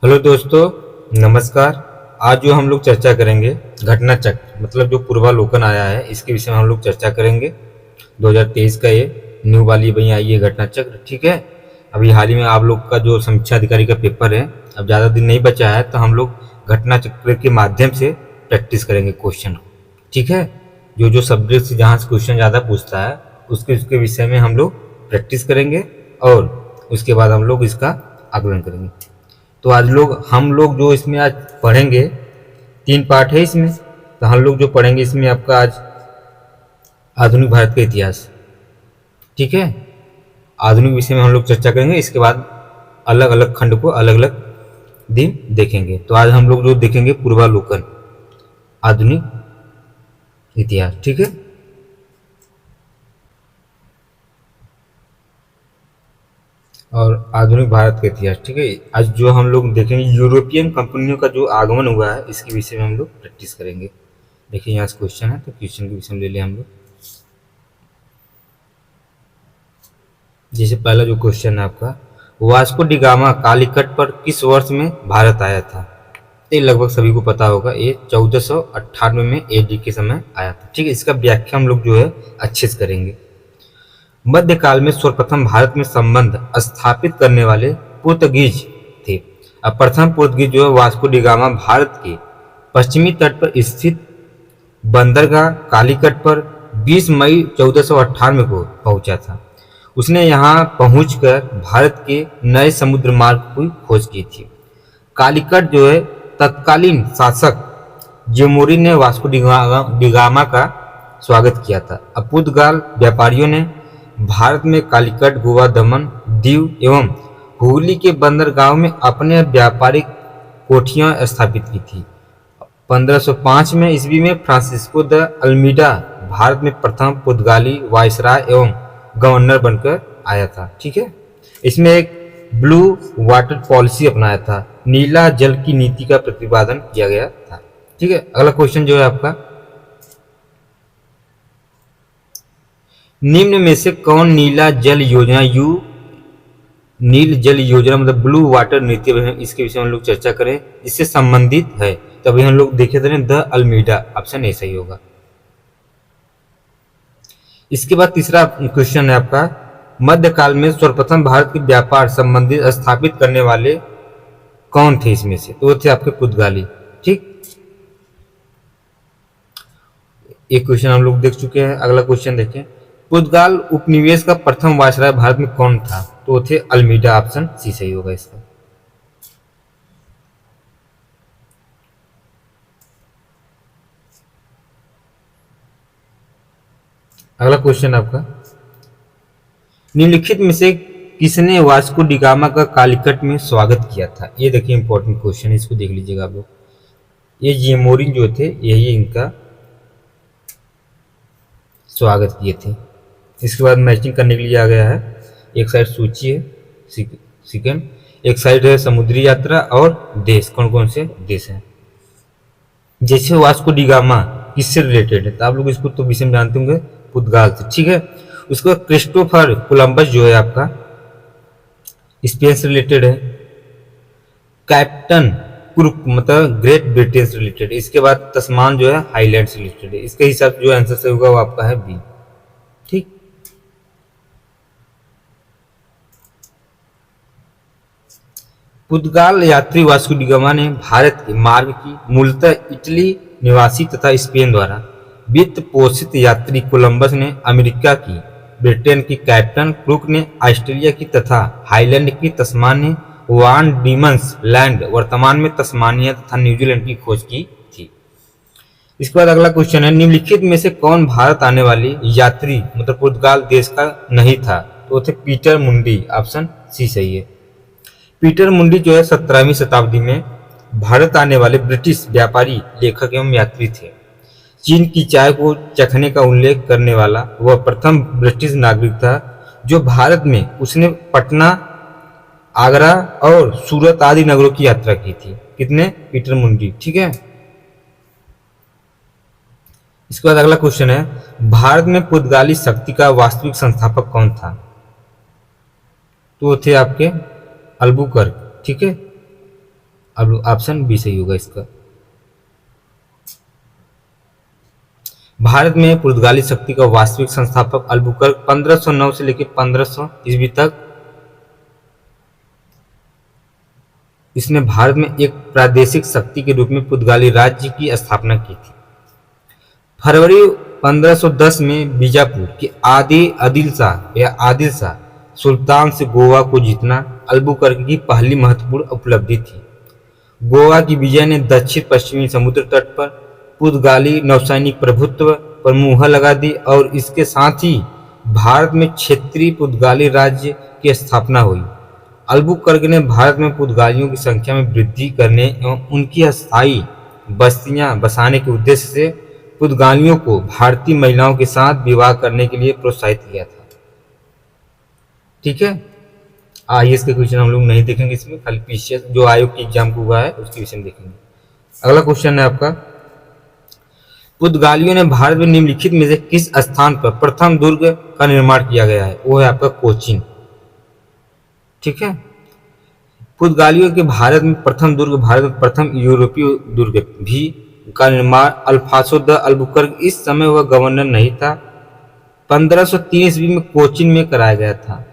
Hello दोस्तों, नमस्कार। आज जो हम लोग चर्चा करेंगे घटना चक्र मतलब जो पूर्वालोकन आया है इसके विषय में हम लोग चर्चा करेंगे। 2023 का ये न्यू वाली बनी आई है घटना चक्र। ठीक है, अभी हाल ही में आप लोग का जो समीक्षा अधिकारी का पेपर है, अब ज़्यादा दिन नहीं बचा है, तो हम लोग घटना चक्र के माध्यम से प्रैक्टिस करेंगे क्वेश्चन। ठीक है, जो जो सब्जेक्ट से जहाँ से क्वेश्चन ज़्यादा पूछता है उसके उसके विषय में हम लोग प्रैक्टिस करेंगे और उसके बाद हम लोग इसका आकलन करेंगे। तो आज हम लोग जो इसमें आज पढ़ेंगे, 3 पार्ट है इसमें। तो हम लोग जो पढ़ेंगे इसमें आपका आज आधुनिक भारत का इतिहास। ठीक है, आधुनिक विषय में हम लोग चर्चा करेंगे। इसके बाद अलग अलग खंड को अलग अलग दिन देखेंगे। तो आज हम लोग जो देखेंगे पूर्वालोकन आधुनिक इतिहास। ठीक है, और आधुनिक भारत का इतिहास। ठीक है, आज जो हम लोग देखेंगे यूरोपियन कंपनियों का जो आगमन हुआ है इसके विषय में हम लोग प्रैक्टिस करेंगे। देखिए यहाँ से क्वेश्चन है, तो क्वेश्चन के विषय में ले लें हम लोग। जैसे पहला जो क्वेश्चन है आपका, वास्को डी गामा कालीकट पर किस वर्ष में भारत आया था? ये लगभग सभी को पता होगा, ये 1498 में एडी के समय आया था। ठीक है, इसका व्याख्या हम लोग जो है अच्छे से करेंगे। मध्यकाल में सर्वप्रथम भारत में संबंध स्थापित करने वाले पुर्तगीज थे। अब प्रथम पुर्तगीज जो है वास्को डी गामा भारत के पश्चिमी तट पर स्थित बंदरगाह कालीकट पर 20 मई 1498 को पहुंचा था। उसने यहां पहुंचकर भारत के नए समुद्र मार्ग की खोज की थी। कालीकट जो है तत्कालीन शासक जेमोरी ने वास्को डी गामा का स्वागत किया था। अब पुर्तगाल व्यापारियों ने भारत में कालीकट, गोवा, दमन, दीव एवं हुगली के बंदरगाहों में अपने व्यापारिक कोठियां स्थापित की थी। 1505 में ईस्वी में फ्रांसिस्को द अल्मीडा भारत में प्रथम पुर्तगाली वायसराय एवं गवर्नर बनकर आया था। ठीक है, इसमें एक ब्लू वाटर पॉलिसी अपनाया था, नीला जल की नीति का प्रतिपादन किया गया था। ठीक है, अगला क्वेश्चन जो है आपका, निम्न में से कौन नीला जल योजना नील जल योजना मतलब ब्लू वाटर नीति, इसके विषय में हम लोग चर्चा करें, इससे संबंधित है। तभी हम लोग देखे थे द अल्मीडा, ऑप्शन ए सही होगा। इसके बाद तीसरा क्वेश्चन है आपका, मध्यकाल में सर्वप्रथम भारत के व्यापार संबंधी स्थापित करने वाले कौन थे इसमें से? तो वो थे आपके पुर्तगाली। ठीक, एक क्वेश्चन हम लोग देख चुके हैं। अगला क्वेश्चन देखें, पुर्तगाल उपनिवेश का प्रथम वायसराय भारत में कौन था? तो वो थे अल्मीडा, ऑप्शन सी सही होगा इसका। अगला क्वेश्चन आपका, निम्नलिखित में से किसने वास्को डी गामा का कालीकट में स्वागत किया था? ये देखिए इंपॉर्टेंट क्वेश्चन है, इसको देख लीजिएगा आप लोग। ये जेमोरी जो थे यही इनका स्वागत किए थे। इसके बाद मैचिंग करने के लिए आ गया है, एक साइड सूची है, सेकंड एक साइड है समुद्री यात्रा और देश, कौन कौन से देश हैं। जैसे वास्को डी गामा किससे रिलेटेड है? तो आप लोग इसको तो विषय में जानते होंगे, पुर्तगाल से। ठीक है, उसके बाद क्रिस्टोफर कोलंबस जो है आपका स्पेन से रिलेटेड है। कैप्टन कुक मतलब ग्रेट ब्रिटेन से रिलेटेड। इसके बाद तस्मान जो है हाईलैंड से रिलेटेड है। इसके हिसाब से जो आंसर से होगा वो आपका है बी। ठीक, पुर्तगाल यात्री वास्को डी गामा ने भारत के मार्ग की मूलतः इटली निवासी तथा स्पेन द्वारा वित्त पोषित यात्री कोलंबस ने अमेरिका की, ब्रिटेन की कैप्टन क्रूक ने ऑस्ट्रेलिया की तथा हाईलैंड की तस्मानिया वान डीमंस लैंड वर्तमान में तस्मानिया तथा न्यूजीलैंड की खोज की थी। इसके बाद अगला क्वेश्चन है, निम्नलिखित में से कौन भारत आने वाली यात्री मतलब पुर्तगाल देश का नहीं था? तो थे पीटर मुंडी, ऑप्शन सी सही है। पीटर मुंडी जो है 17वीं शताब्दी में भारत आने वाले ब्रिटिश व्यापारी, लेखक एवं यात्री थे। चीन की चाय को चखने का उल्लेख करने वाला वह प्रथम ब्रिटिश नागरिक था जो भारत में उसने पटना, आगरा और सूरत आदि नगरों की यात्रा की थी। कितने? पीटर मुंडी। ठीक है, इसके बाद अगला क्वेश्चन है, भारत में पुर्तगाली शक्ति का वास्तविक संस्थापक कौन था? तो वो थे आपके अल्बुकर्क। ठीक है, अब ऑप्शन बी सही होगा इसका। भारत में पुर्तगाली शक्ति का वास्तविक संस्थापक अल्बुकर्क 1509 से लेकर 1500 ईस्वी तक इसने भारत में एक प्रादेशिक शक्ति के रूप में पुर्तगाली राज्य की स्थापना की थी। फरवरी 1510 में बीजापुर के आदिल शाह सुल्तान से गोवा को जीतना अल्बुकर्क की पहली महत्वपूर्ण उपलब्धि थी। गोवा की विजय ने दक्षिण पश्चिमी समुद्र तट पर पुर्तगाली नौसैनिक प्रभुत्व पर मुहर लगा दी और इसके साथ ही भारत में क्षेत्रीय पुर्तगाली राज्य की स्थापना हुई। अल्बुकर्क ने भारत में पुर्तगालियों की संख्या में वृद्धि करने एवं उनकी अस्थायी बस्तियां बसाने के उद्देश्य से पुर्तगालियों को भारतीय महिलाओं के साथ विवाह करने के लिए प्रोत्साहित किया था। ठीक है, आईएएस के क्वेश्चन हम लोग नहीं देखेंगे इसमें, खाली पीसीएस जो आयोग की एग्जाम को हुआ है उसके विषय में देखेंगे। अगला क्वेश्चन है आपका, पुर्तगालियों ने भारत में निम्नलिखित में से किस स्थान पर प्रथम दुर्ग का निर्माण किया गया है? वो है आपका कोचीन। ठीक है, पुर्तगालियों के भारत में प्रथम यूरोपीय दुर्ग भी का निर्माण अल्फांसो द अल्बुकर्क, इस समय वह गवर्नर नहीं था, 1503 ईस्वी में कोचीन में कराया गया था।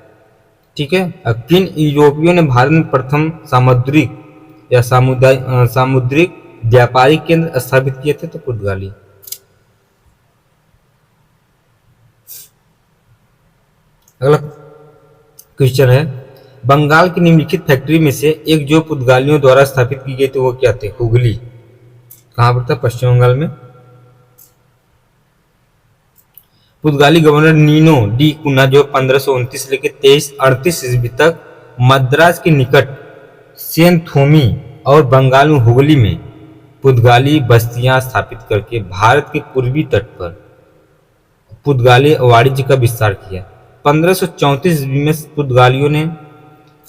ठीक है, किन यूरोपियों ने भारत में प्रथम सामुद्रिक व्यापारिक केंद्र स्थापित किए थे? तो पुर्तगाली। अगला क्वेश्चन है, बंगाल की निम्नलिखित फैक्ट्री में से एक जो पुर्तगालियों द्वारा स्थापित की गई थी वो क्या थे? हुगली। कहां पर था? पश्चिम बंगाल में। पुर्तगाली गवर्नर नीनो डी कुन्हा जो 1529 से लेकर 2338 ईस्वी तक मद्रास के निकट सेनथोमी और बंगाल में हुगली में पुर्तगाली बस्तियां स्थापित करके भारत के पूर्वी तट पर पुर्तगाली वाणिज्य का विस्तार किया। 1534 ईस्वी में पुर्तगालियों ने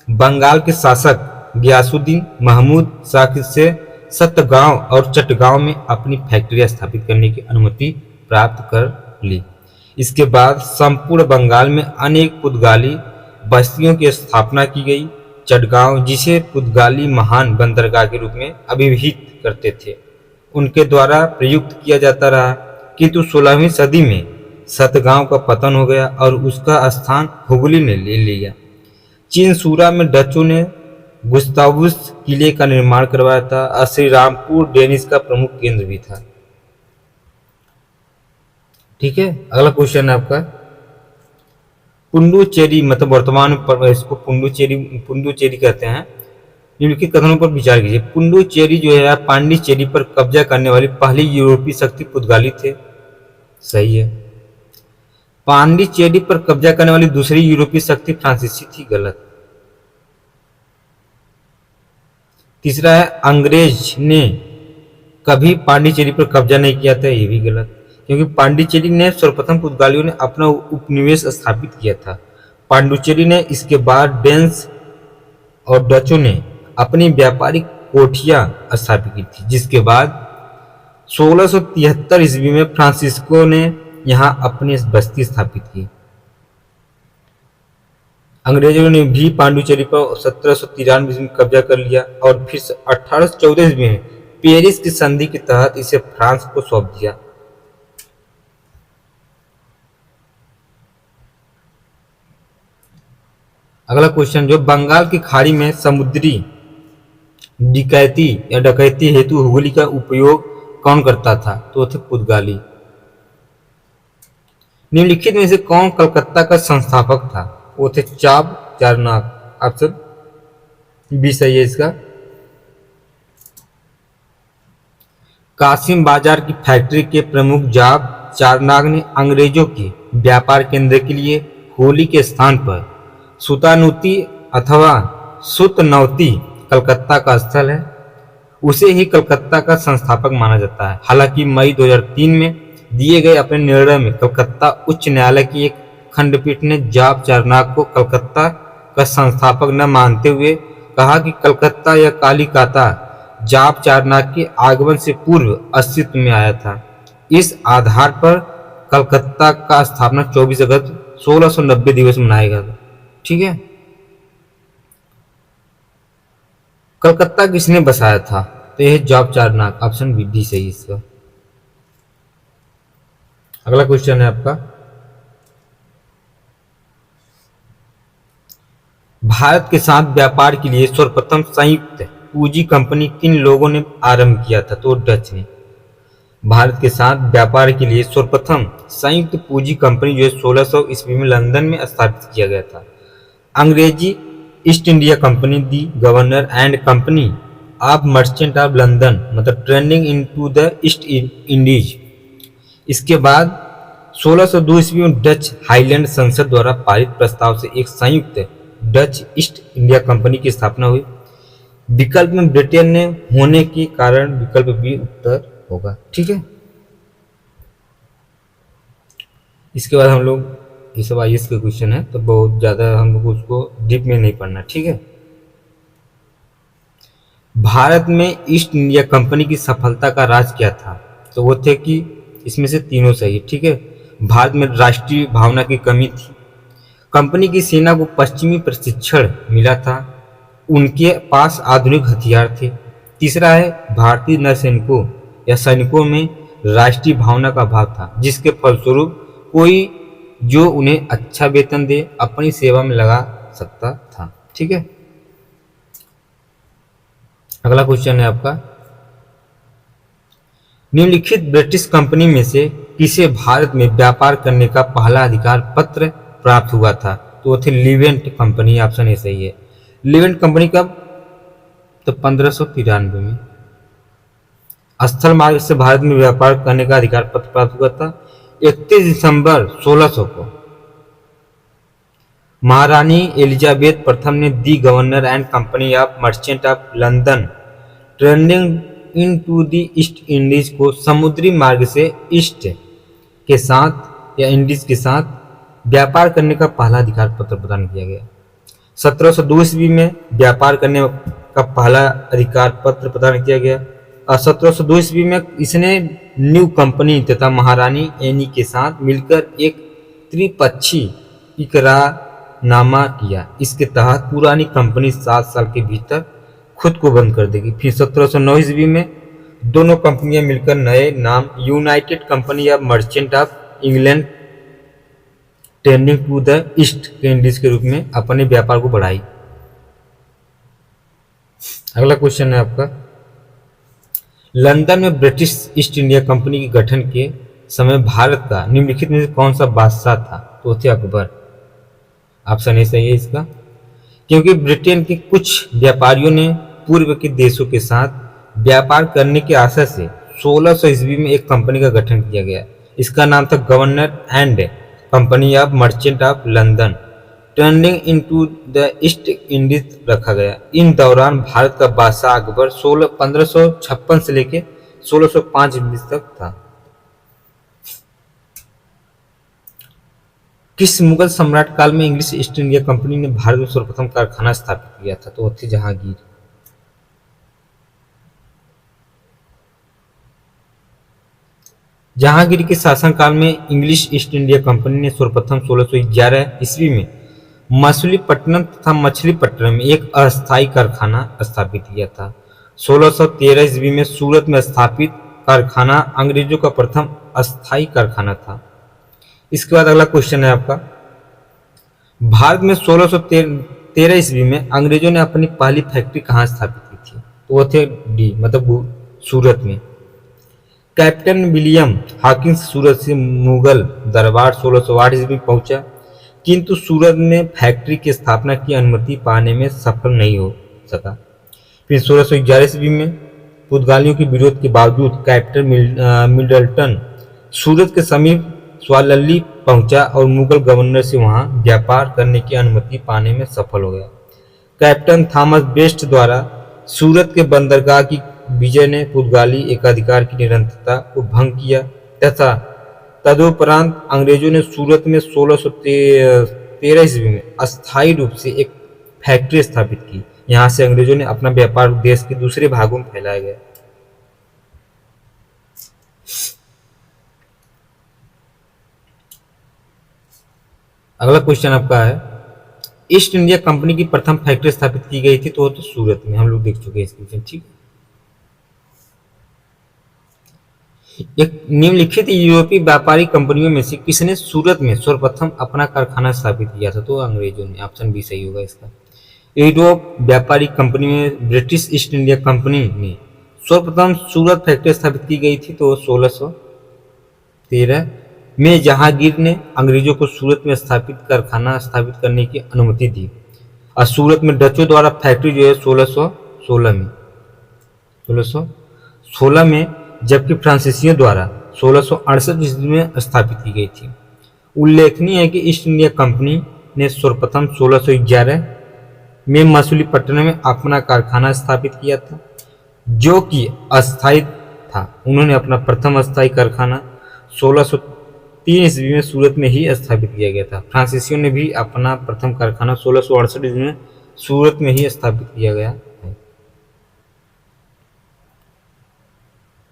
बंगाल के शासक गियासुद्दीन महमूद शाह से सतगांव और चटगांव में अपनी फैक्ट्रियां स्थापित करने की अनुमति प्राप्त कर ली। इसके बाद संपूर्ण बंगाल में अनेक पुर्तगाली बस्तियों की स्थापना की गई। चटगांव, जिसे पुर्तगाली महान बंदरगाह के रूप में अभिहित करते थे, उनके द्वारा प्रयुक्त किया जाता रहा, किंतु 16वीं सदी में सतगांव का पतन हो गया और उसका स्थान हुगली ने ले लिया। चिनसूरा में डचों ने गुस्तावुस किले का निर्माण करवाया था। श्रीरामपुर डेनिश का प्रमुख केंद्र भी था। ठीक है, अगला क्वेश्चन है आपका, पुडुचेरी मतलब वर्तमान में इसको पुडुचेरी कहते हैं, निम्नलिखित कथनों पर विचार कीजिए। पुडुचेरी जो है पांडिचेरी पर कब्जा करने वाली पहली यूरोपीय शक्ति पुर्तगाली थे। सही है। पांडिचेरी पर कब्जा करने वाली दूसरी यूरोपीय शक्ति फ्रांसीसी थी। गलत। तीसरा है, अंग्रेज ने कभी पांडिचेरी पर कब्जा नहीं किया था। ये भी गलत, क्योंकि पांडिचेरी ने सर्वप्रथम पुर्तगालियों ने अपना उपनिवेश स्थापित किया था। पांडिचेरी ने इसके बाद डेन्स और डचों ने अपनी व्यापारिक कोठियां स्थापित की थी, जिसके बाद 1673 ईस्वी में फ्रांसिस्को ने यहां अपनी बस्ती स्थापित की। अंग्रेजों ने भी पांडिचेरी पर 1793 ईस्वी में कब्जा कर लिया और फिर 1814 ईस्वी में पेरिस की संधि के तहत इसे फ्रांस को सौंप दिया। अगला क्वेश्चन, जो बंगाल की खाड़ी में समुद्री डकैती हेतु हुगली का उपयोग कौन करता था? तो थे पुर्तगाली। निम्नलिखित में से कौन कलकत्ता का संस्थापक था? वो थे चारनाक। ऑप्शन बी सही है इसका। कासिम बाजार की फैक्ट्री के प्रमुख जाब चारनाग ने अंग्रेजों के व्यापार केंद्र के लिए होली के स्थान पर सुतानौती अथवा सुतनौती कलकत्ता का स्थल है, उसे ही कलकत्ता का संस्थापक माना जाता है। हालांकि मई 2003 में दिए गए अपने निर्णय में कलकत्ता उच्च न्यायालय की एक खंडपीठ ने जाब चारनाग को कलकत्ता का संस्थापक न मानते हुए कहा कि कलकत्ता या कालिकाता जाब चारनाग के आगमन से पूर्व अस्तित्व में आया था। इस आधार पर कलकत्ता का स्थापना 24 अगस्त 1690 दिवस मनाया गया था। ठीक है, कलकत्ता किसने बसाया था? तो यह Job Charnock, option B D सही इसका। अगला क्वेश्चन है आपका, भारत के साथ व्यापार के लिए सर्वप्रथम संयुक्त पूंजी कंपनी किन लोगों ने आरंभ किया था? तो डच ने। भारत के साथ व्यापार के लिए सर्वप्रथम संयुक्त पूंजी कंपनी जो है 1600 ईस्वी में लंदन में स्थापित किया गया था। अंग्रेजी East India Company, the governor and company of merchant of London, मतलब trending into the East Indies. इसके बाद 1602 ईस्वी में डच हाईलैंड संसद द्वारा पारित प्रस्ताव से एक संयुक्त डच ईस्ट इंडिया कंपनी की स्थापना हुई। विकल्प में ब्रिटेन ने होने के कारण विकल्प बी उत्तर होगा। ठीक है, इसके बाद हम लोग, ये सब आईएएस के क्वेश्चन है तो बहुत ज़्यादा हम लोग उसको डीप में नहीं पढ़ना। ठीक है, भारत में ईस्ट इंडिया कंपनी की सफलता का राज क्या था? तो वो थे कि इसमें से तीनों सही। ठीक है, भारत में राष्ट्रीय भावना की कमी थी, कंपनी की सेना को पश्चिमी प्रशिक्षण मिला था, उनके पास आधुनिक हथियार थे। तीसरा है भारतीय नौसैनिकों या सैनिकों में राष्ट्रीय भावना का अभाव था, जिसके फलस्वरूप कोई जो उन्हें अच्छा वेतन दे अपनी सेवा में लगा सकता था। ठीक है, अगला क्वेश्चन है आपका, निम्नलिखित ब्रिटिश कंपनी में से किसे भारत में व्यापार करने का पहला अधिकार पत्र प्राप्त हुआ था? तो वो थे लिवेंट कंपनी, ऑप्शन ए सही है। लिवेंट कंपनी कब? तो 1593 में। स्थल मार्ग से भारत में व्यापार करने का अधिकार पत्र प्राप्त हुआ था 31 दिसंबर 1600 को। महारानी एलिजाबेथ प्रथम ने the governor and company of merchant of London trending into the East Indies को समुद्री मार्ग से ईस्ट के साथ या इंडीज के साथ व्यापार करने का पहला अधिकार पत्र प्रदान किया गया। 1702 ईस्वी में व्यापार करने का पहला अधिकार पत्र प्रदान किया गया और 1702 ईस्वी में इसने न्यू कंपनी तथा महारानी एनी के साथ मिलकर एक त्रिपक्षीय इकरारनामा किया। इसके तहत पुरानी कंपनी 7 साल के भीतर खुद को बंद कर देगी। फिर 1709 ईस्वी में दोनों कंपनियां मिलकर नए नाम United Company of merchant of England trending to the East के इंडीज के रूप में अपने व्यापार को बढ़ाई। अगला क्वेश्चन है आपका, लंदन में ब्रिटिश ईस्ट इंडिया कंपनी के गठन के समय भारत का निम्नलिखित में से कौन सा बादशाह था? तो थे अकबर, ऑप्शन ए सही है इसका। क्योंकि ब्रिटेन के कुछ व्यापारियों ने पूर्व के देशों के साथ व्यापार करने की आशा से 1600 ईस्वी में एक कंपनी का गठन किया गया। इसका नाम था governor and company of merchant of London trending into the East Indies रखा गया। इन दौरान भारत का बादशाह अकबर 1556 से लेकर 1605 ईस्वी तक था। किस मुगल सम्राट काल में इंग्लिश ईस्ट इंडिया कंपनी ने भारत में सर्वप्रथम कारखाना स्थापित किया था? तो वो थे जहांगीर। जहांगीर के शासनकाल में इंग्लिश ईस्ट इंडिया कंपनी ने सर्वप्रथम 1611 ईस्वी में मछलीपट्टनम तथा मछलीपट्टनम में एक अस्थायी कारखाना स्थापित किया था। 1613 ईस्वी में सूरत में स्थापित कारखाना अंग्रेजों का प्रथम अस्थायी कारखाना था। इसके बाद अगला क्वेश्चन है आपका, भारत में 1613 ईस्वी में अंग्रेजों ने अपनी पहली फैक्ट्री कहाँ स्थापित की थी? तो वो थे डी, मतलब सूरत में। कैप्टन विलियम हॉकिंस सूरत से मुगल दरबार 1608 ईस्वी में पहुंचा, किंतु सूरत में फैक्ट्री की स्थापना की अनुमति पाने में सफल नहीं हो सका। फिर 1611 ईस्वी में पुर्तगालियों के विरोध के बावजूद कैप्टन मिडल्टन सूरत के समीप स्वालल्ली पहुंचा और मुगल गवर्नर से वहां व्यापार करने की अनुमति पाने में सफल हो गया। कैप्टन थॉमस बेस्ट द्वारा सूरत के बंदरगाह की विजय ने पुर्तगाली एकाधिकार की निरंतरता को भंग किया तथा तदुपरांत अंग्रेजों ने सूरत में 1613 ईस्वी में अस्थायी रूप से एक फैक्ट्री स्थापित की। यहाँ से अंग्रेजों ने अपना व्यापार देश के दूसरे भागों में फैलाया गया। अगला क्वेश्चन आपका है, ईस्ट इंडिया कंपनी की प्रथम फैक्ट्री स्थापित की गई थी, तो वो तो सूरत में, हम लोग देख चुके हैं इस क्वेश्चन। ठीक, एक निम्नलिखित यूरोपीय व्यापारी कंपनियों में से किसने सूरत में सर्वप्रथम अपना कारखाना स्थापित किया था? तो अंग्रेजों ने। ऑप्शन बी सही होगा इसका। यूरोप व्यापारी कंपनी में ब्रिटिश ईस्ट इंडिया कंपनी में सर्वप्रथम सूरत फैक्ट्री स्थापित की गई थी, तो 1613 में जहांगीर ने अंग्रेजों को सूरत में स्थापित कारखाना स्थापित करने की अनुमति दी, और सूरत में डचों द्वारा फैक्ट्री जो है 1616 में, जबकि फ्रांसीसियों द्वारा 1668 ईस्वी में स्थापित की गई थी। उल्लेखनीय है कि ईस्ट इंडिया कंपनी ने सर्वप्रथम 1611 में मसूलीपट्टनम में अपना कारखाना स्थापित किया था, जो कि अस्थायी था। उन्होंने अपना प्रथम अस्थायी कारखाना 1603 ईस्वी में सूरत में ही स्थापित किया गया था। फ्रांसीसियों ने भी अपना प्रथम कारखाना 1668 ईस्वी में सूरत में ही स्थापित किया गया है।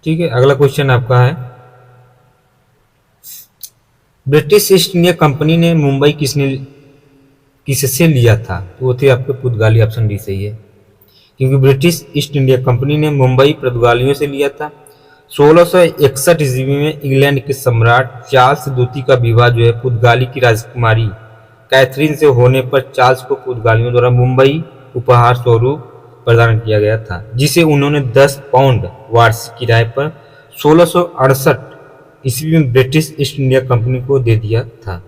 ठीक है, अगला क्वेश्चन आपका है, ब्रिटिश ईस्ट इंडिया कंपनी ने मुंबई किससे लिया था? तो वो थे आपके पुर्तगाली। ऑप्शन डी सही है, क्योंकि ब्रिटिश ईस्ट इंडिया कंपनी ने मुंबई पुर्तगालियों से लिया था। 1661 ईस्वी में इंग्लैंड के सम्राट चार्ल्स द्वितीय का विवाह जो है पुर्तगाली की राजकुमारी कैथरीन से होने पर चार्ल्स को पुर्तगालियों द्वारा मुंबई उपहार स्वरूप प्रदान किया गया था, जिसे उन्होंने 10 पाउंड वार्षिक किराए पर 1668 ईस्वी में ब्रिटिश ईस्ट इंडिया कंपनी को दे दिया था।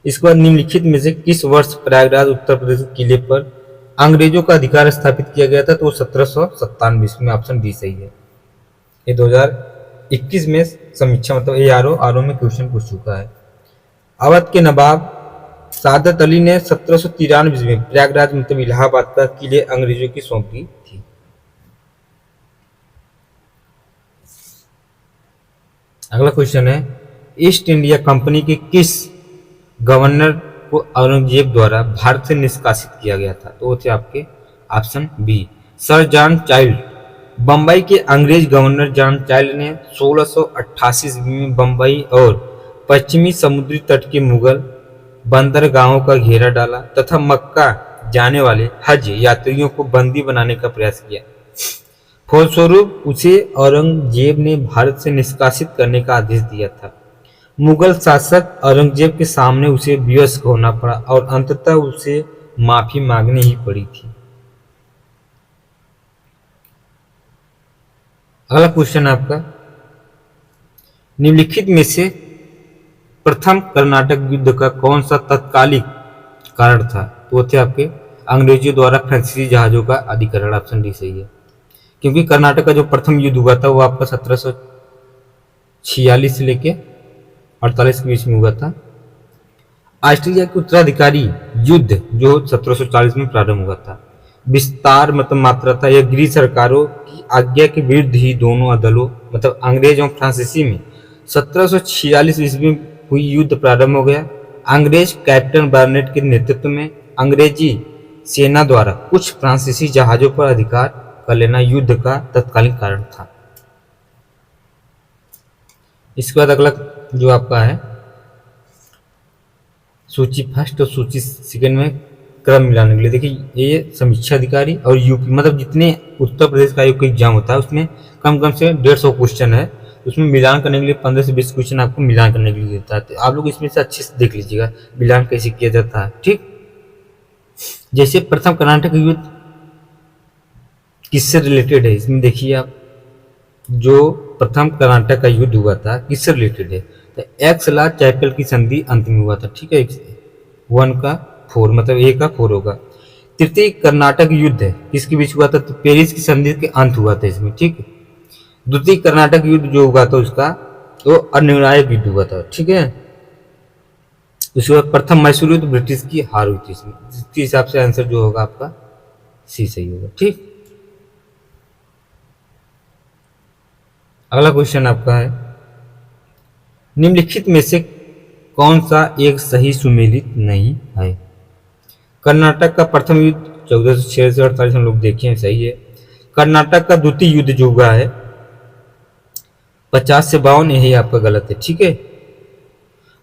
इसके बाद निम्नलिखित में से किस वर्ष प्रयागराज उत्तर प्रदेश के किले पर अंग्रेजों का अधिकार स्थापित किया गया था? तो 1797 ईस्वी में। ऑप्शन डी सही है। ये 2021 में समीक्षा मतलब ARO में क्वेश्चन पूछ चुका है। अवध के नवाब सादत अली ने 1793 ईस्वी में प्रयागराज मतलब इलाहाबाद का किले अंग्रेजों की सौंपी थी। अगला क्वेश्चन है, ईस्ट इंडिया कंपनी के किस गवर्नर को औरंगजेब द्वारा भारत से निष्कासित किया गया था? तो वो थे आपके option B, sir John Child. Bombay के अंग्रेज गवर्नर जॉन चाइल्ड ने 1688 ईस्वी में बंबई और पश्चिमी समुद्री तट के मुगल बंदरगाहों का घेरा डाला तथा मक्का जाने वाले हज यात्रियों को बंदी बनाने का प्रयास किया। फलस्वरूप उसे औरंगजेब ने भारत से निष्कासित करने का आदेश दिया था। मुगल शासक औरंगजेब के सामने उसे विवश होना पड़ा और अंततः उसे माफी मांगनी ही पड़ी थी। अगला क्वेश्चन आपका, निम्नलिखित में से प्रथम कर्नाटक युद्ध का कौन सा तत्कालिक कारण था? तो वो थे आपके अंग्रेजों द्वारा फ्रांसीसी जहाजों का अधिग्रहण। ऑप्शन डी सही है, क्योंकि कर्नाटक का जो प्रथम युद्ध हुआ था वो आपका 1746 से लेके 48 के बीच में हुआ था। ऑस्ट्रेलिया के उत्तराधिकारी युद्ध जो 1740 में प्रारंभ हुआ था। विस्तार मतलब मात्रा था, यह गृह सरकारों की आज्ञा के विरुद्ध ही दोनों दलों मतलब अंग्रेज और फ्रांसीसी में 1746 ईस्वी में हुई युद्ध प्रारंभ हो गया। अंग्रेज कैप्टन बार्नेट के नेतृत्व में अंग्रेजी सेना द्वारा कुछ फ्रांसीसी जहाजों पर अधिकार कर लेना युद्ध का तत्कालीन कारण था। इसके बाद अगला जो आपका है सूची फर्स्ट और सूची सेकंड में क्रम मिलाने के लिए, देखिए ये समीक्षा अधिकारी और यूपी मतलब जितने उत्तर प्रदेश का आयोग का एग्जाम होता है उसमें कम से 150 क्वेश्चन है, उसमें मिलान करने के लिए 15 से 20 क्वेश्चन आपको मिलान करने के लिए देता है। तो आप लोग इसमें से अच्छे से देख लीजिएगा मिलान कैसे किया जाता है। ठीक, जैसे प्रथम कर्नाटक युद्ध किससे रिलेटेड है, इसमें देखिए आप जो प्रथम कर्नाटक का युद्ध हुआ था किससे रिलेटेड है, तो एक्स ला चैपल की संधि अंत में हुआ था। ठीक है, 1 का 4 मतलब A का 4 होगा। तृतीय कर्नाटक युद्ध है किसके बीच हुआ था, तो पेरिस की संधि के अंत हुआ था इसमें। ठीक, द्वितीय कर्नाटक युद्ध जो हुआ था उसका तो अनिर्णायक युद्ध हुआ था। ठीक है, उसके बाद प्रथम मैसूर युद्ध ब्रिटिश की हार हुई थी इसमें। इसके हिसाब से आंसर जो होगा आपका सी सही होगा। ठीक, अगला क्वेश्चन आपका है, निम्नलिखित में से कौन सा एक सही सुमेलित नहीं है? कर्नाटक का प्रथम युद्ध 1406 से 48 हम लोग देखे हैं, सही है। कर्नाटक का द्वितीय युद्ध जो हुआ है 50 से 52, यही आपका गलत है। ठीक है,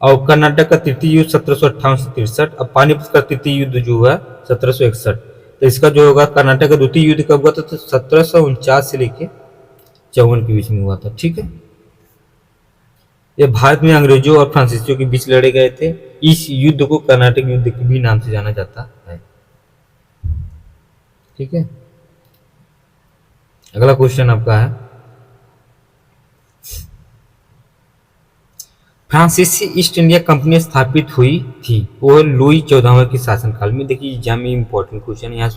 और कर्नाटक का तृतीय युद्ध 1758 से 63, और पानीपत का तृतीय युद्ध जो हुआ 1761। तो इसका जो होगा कर्नाटक का द्वितीय युद्ध कब हुआ था, तो 1749 से लेके 54 के बीच में हुआ था। ठीक है, ये भारत में अंग्रेजों और फ्रांसीसियों के बीच लड़े गए थे। इस युद्ध को कर्नाटक युद्ध के भी नाम से जाना जाता है। ठीक है, अगला क्वेश्चन आपका है, फ्रांसीसी ईस्ट इंडिया कंपनी स्थापित हुई थी वो लुई 14वें के शासनकाल में। देखिए एग्जाम में इंपॉर्टेंट क्वेश्चन, यहाँ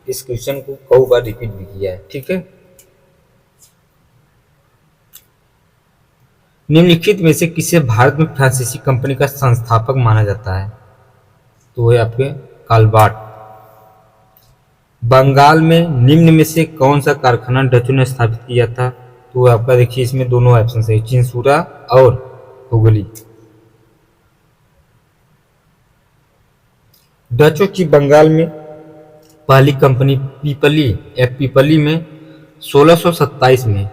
इस क्वेश्चन को कई बार रिपीट भी किया है। ठीक है, निम्नलिखित में से किसे भारत में फ्रांसीसी कंपनी का संस्थापक माना जाता है, तो वो है आपके कालबाट। बंगाल में निम्न में से कौन सा कारखाना डचों ने स्थापित किया था, तो आपका देखिए इसमें दोनों ऑप्शन है, चिंसुरा और हुगली। डचों की बंगाल में पहली कंपनी पीपली में 1627 में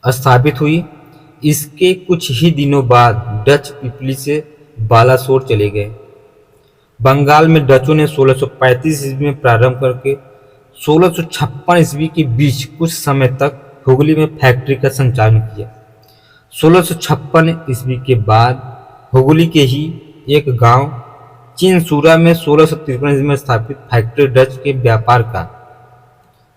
स्थापित हुई। इसके कुछ ही दिनों बाद डच पीपली से बालासोर चले गए। बंगाल में डचों ने 1635 ईस्वी में प्रारंभ करके 1656 ईस्वी के बीच कुछ समय तक हुगली में फैक्ट्री का संचालन किया। 1656 ईस्वी के बाद हुगली के ही एक गांव चिंसुरा में 1653 ईस्वी में स्थापित फैक्ट्री डच के व्यापार का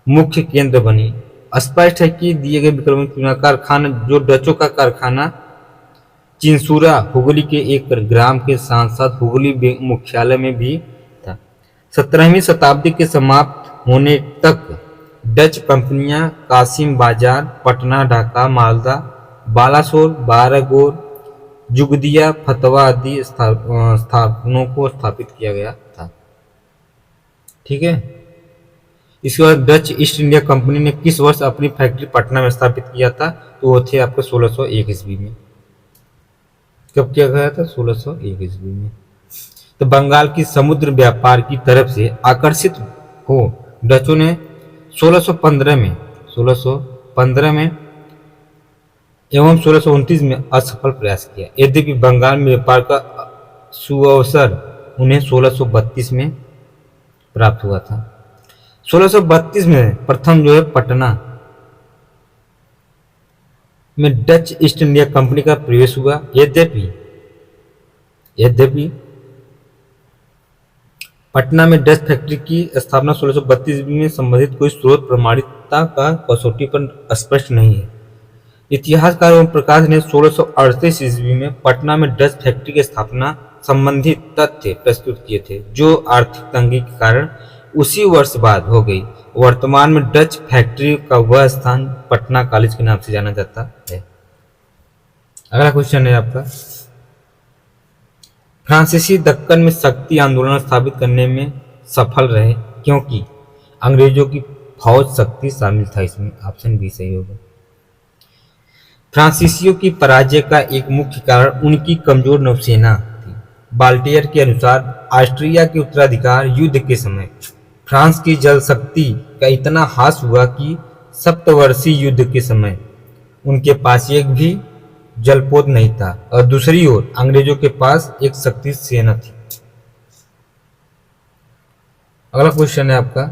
मुख्य केंद्र बनी। स्पष्ट है कि दिए गए विकल्प में चुना कारखाना जो डचों का कारखाना चिंसुरा हुगली के एक ग्राम के साथ साथ हुगली मुख्यालय में भी था। 17वीं शताब्दी के समाप्त होने तक डच कंपनियां कासिम बाजार, पटना, ढाका, मालदा, बालासोर, बारागोर, जुगदिया, फतवा आदि स्थानों को स्थापित किया गया था। ठीक है, इसके बाद डच ईस्ट इंडिया कंपनी ने किस वर्ष अपनी फैक्ट्री पटना में स्थापित किया था, तो वो थे आपके 1601 ईस्वी में। कब किया गया था, 1601 ईस्वी में। तो बंगाल की समुद्र व्यापार की तरफ से आकर्षित हो डचों ने 1615 में एवं 1629 में असफल प्रयास किया। यद्यपि बंगाल में व्यापार का सुअवसर उन्हें 1632 में प्राप्त हुआ था। 1632 में प्रथम जो है पटना में डच ईस्ट इंडिया कंपनी का प्रवेश हुआ। यद्यपि पटना में डच फैक्ट्री की स्थापना 1632 में संबंधित कोई स्रोत प्रमाणिकता का कसौटी पर स्पष्ट नहीं है। इतिहासकार ओम प्रकाश ने 1638 ईस्वी में पटना में डच फैक्ट्री की स्थापना संबंधित तथ्य प्रस्तुत किए थे, जो आर्थिक तंगी के कारण उसी वर्ष बाद हो गई। वर्तमान में डच फैक्ट्री का वह स्थान पटना कॉलेज के नाम से जाना जाता है। अगला क्वेश्चन है आपका, फ्रांसीसी दक्कन में शक्ति आंदोलन स्थापित करने में सफल रहे क्योंकि अंग्रेजों की फौज शक्ति शामिल था। इसमें ऑप्शन बी सही होगा। फ्रांसीसियों की पराजय का एक मुख्य कारण उनकी कमजोर नौसेना थी। बाल्टियर के अनुसार ऑस्ट्रिया के उत्तराधिकार युद्ध के समय फ्रांस की जल शक्ति का इतना ह्रास हुआ कि सप्तवर्षीय युद्ध के समय उनके पास एक भी जलपोत नहीं था और दूसरी ओर अंग्रेजों के पास एक शक्ति सेना थी। अगला क्वेश्चन है आपका,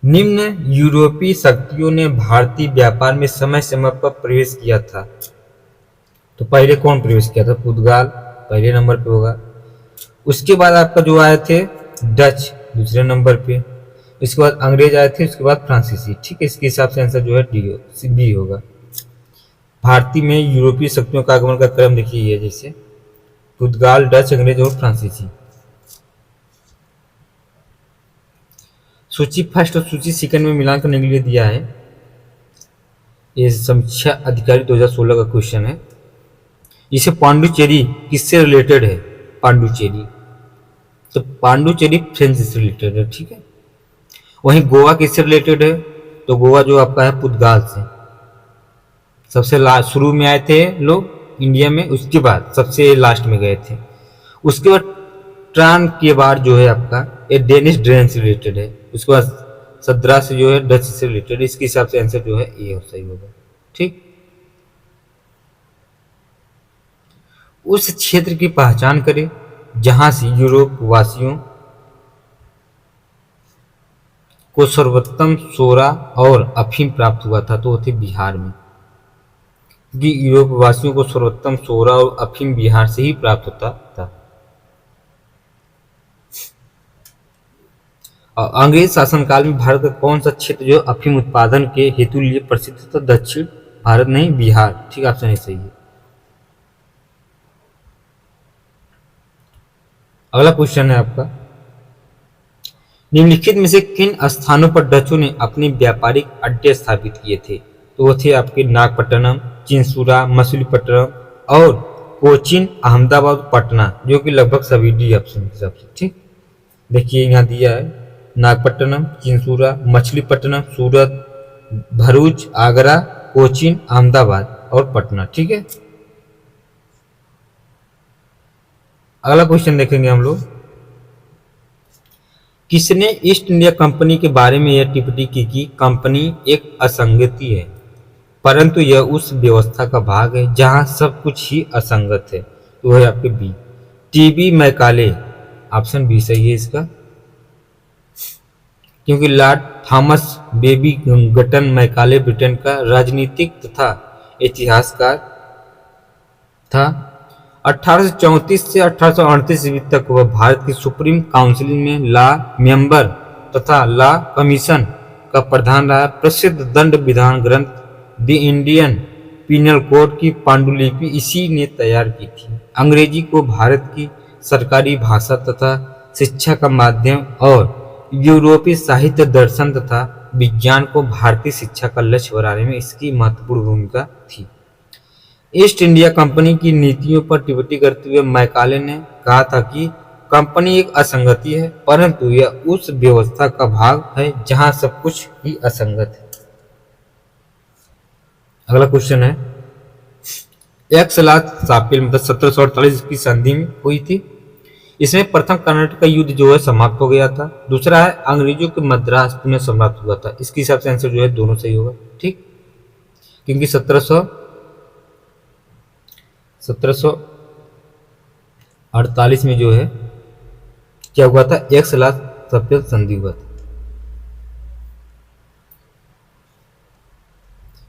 निम्न यूरोपीय शक्तियों ने भारतीय व्यापार में समय समय पर प्रवेश किया था। तो पहले कौन प्रवेश किया था, पुर्तगाल पहले नंबर पे होगा। उसके बाद आपका जो आए थे डच दूसरे नंबर पे, इसके बाद अंग्रेज आए थे, उसके बाद फ्रांसीसी। ठीक है, इसके हिसाब से आंसर जो है बी होगा। भारतीय में यूरोपीय शक्तियों का आगमन का क्रम देखिए ये, जैसे पुर्तगाल, डच, अंग्रेज और फ्रांसीसी। सूची फर्स्ट और सूची सेकंड में मिलान करने के लिए दिया है। ये समीक्षा अधिकारी 2016 का क्वेश्चन है। इसे पांडुचेरी किससे रिलेटेड है, पांडुचेरी, तो पांडुचेरी फ्रेंच से रिलेटेड है। ठीक है, वहीं गोवा किससे रिलेटेड है, तो गोवा जो आपका है पुर्तगाल से। सबसे लास्ट शुरू में आए थे लोग इंडिया में, उसके बाद सबसे लास्ट में गए थे। उसके बाद ट्रान के बाद जो है आपका ये डेनिश ड्रेन से रिलेटेड है। उसके बाद सद्रा से जो है डच से रिलेटेड। इसके हिसाब से आंसर जो है ये सही होगा। ठीक, उस क्षेत्र की पहचान करें जहां से यूरोप वासियों को सर्वोत्तम सोरा और अफीम प्राप्त हुआ था, तो वो थे बिहार में, क्योंकि यूरोप वासियों को सर्वोत्तम सोरा और अफीम बिहार से ही प्राप्त होता था। और अंग्रेज शासनकाल में भारत का कौन सा क्षेत्र जो अफीम उत्पादन के हेतु लिए प्रसिद्ध था? दक्षिण भारत नहीं, बिहार। ठीक, ऑप्शन सही है। अगला क्वेश्चन है आपका, निम्नलिखित में से किन स्थानों पर डचों ने अपने व्यापारिक अड्डे स्थापित किए थे? तो वो थे आपके नागपट्टनम, चिंसूरा, मछलीपट्टनम और कोचीन, अहमदाबाद, पटना, जो कि लगभग सभी डी ऑप्शन के हिसाब से। ठीक, देखिए यहाँ दिया है नागपट्टनम, चिंसूरा, मछलीपट्टनम, सूरत, भरूच, आगरा, कोचीन, अहमदाबाद और पटना। ठीक है, अगला क्वेश्चन देखेंगे हम लोग, किसने ईस्ट इंडिया कंपनी के बारे में यह टिप्पणी की कि कंपनी एक असंगति है, परंतु यह उस व्यवस्था का भाग है जहां सब कुछ ही असंगत है? तो है आपके B, TB Macaulay. Option B सही है इसका, क्योंकि lord Thomas Babington Macaulay Britain का राजनीतिक तथा इतिहासकार था। 1834 से 1838 ईस्वी तक वह भारत की सुप्रीम काउंसिल में लॉ मेंबर तथा लॉ कमीशन का प्रधान रहा। प्रसिद्ध दंड विधान ग्रंथ द इंडियन पीनल कोड की पांडुलिपि इसी ने तैयार की थी। अंग्रेजी को भारत की सरकारी भाषा तथा शिक्षा का माध्यम और यूरोपीय साहित्य, दर्शन तथा विज्ञान को भारतीय शिक्षा का लक्ष्य बनाने में इसकी महत्वपूर्ण भूमिका थी। ईस्ट इंडिया कंपनी की नीतियों पर टिप्पणी करते हुए मैकाले ने कहा था कि कंपनी एक असंगति है, परंतु यह उस व्यवस्था का भाग है जहां सब कुछ ही असंगत है। अगला क्वेश्चन है, एक्सलात सापिल मतलब 1748 की संधि में हुई थी। इसमें प्रथम कर्नाटक का युद्ध जो है समाप्त हो गया था। दूसरा है अंग्रेजों के मद्रास पुनः सम्राट हुआ था। इसके हिसाब से आंसर जो है दोनों सही होगा। ठीक, क्योंकि 1748 में जो है क्या हुआ था, एक्सलात सापिल संधि हुआ था।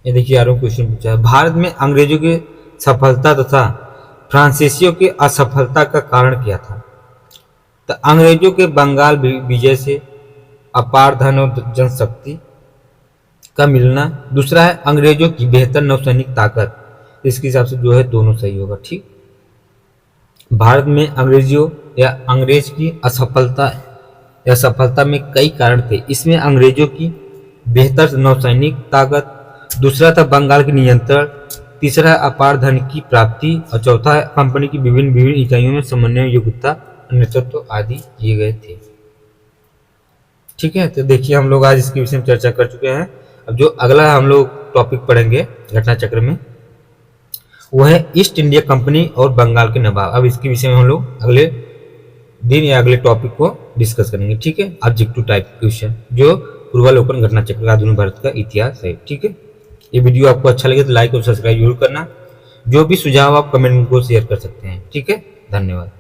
ये देखिए यारों क्वेश्चन पूछा है, भारत में अंग्रेजों की सफलता तथा फ्रांसीसियों की असफलता का कारण क्या था? तो अंग्रेजों के बंगाल विजय से अपार धन और जनशक्ति का मिलना। दूसरा है अंग्रेजों की बेहतर नौसैनिक ताकत। इसके हिसाब से जो है दोनों सही होगा। ठीक, भारत में अंग्रेजियों या अंग्रेज की असफलता या सफलता में कई कारण थे। इसमें अंग्रेजों की बेहतर नौसैनिक ताकत, दूसरा था बंगाल के नियंत्रण, तीसरा है अपार धन की प्राप्ति और चौथा है कंपनी की विभिन्न इकाइयों में समन्वय, योग्यता, नेतृत्व आदि किए गए थे। ठीक है, तो देखिए हम लोग आज इसके विषय में चर्चा कर चुके हैं। अब जो अगला हम लोग टॉपिक पढ़ेंगे घटना चक्र में वो है ईस्ट इंडिया कंपनी और बंगाल के नवाब। अब इसके विषय में हम लोग अगले दिन या अगले टॉपिक को डिस्कस करेंगे। ठीक है, ऑब्जेक्टिव टाइप क्वेश्चन जो पूर्वावलोकन घटना चक्र आधुनिक भारत का इतिहास है। ठीक है, ये वीडियो आपको अच्छा लगे तो लाइक और सब्सक्राइब जरूर करना। जो भी सुझाव आप कमेंट को शेयर कर सकते हैं। ठीक है, धन्यवाद।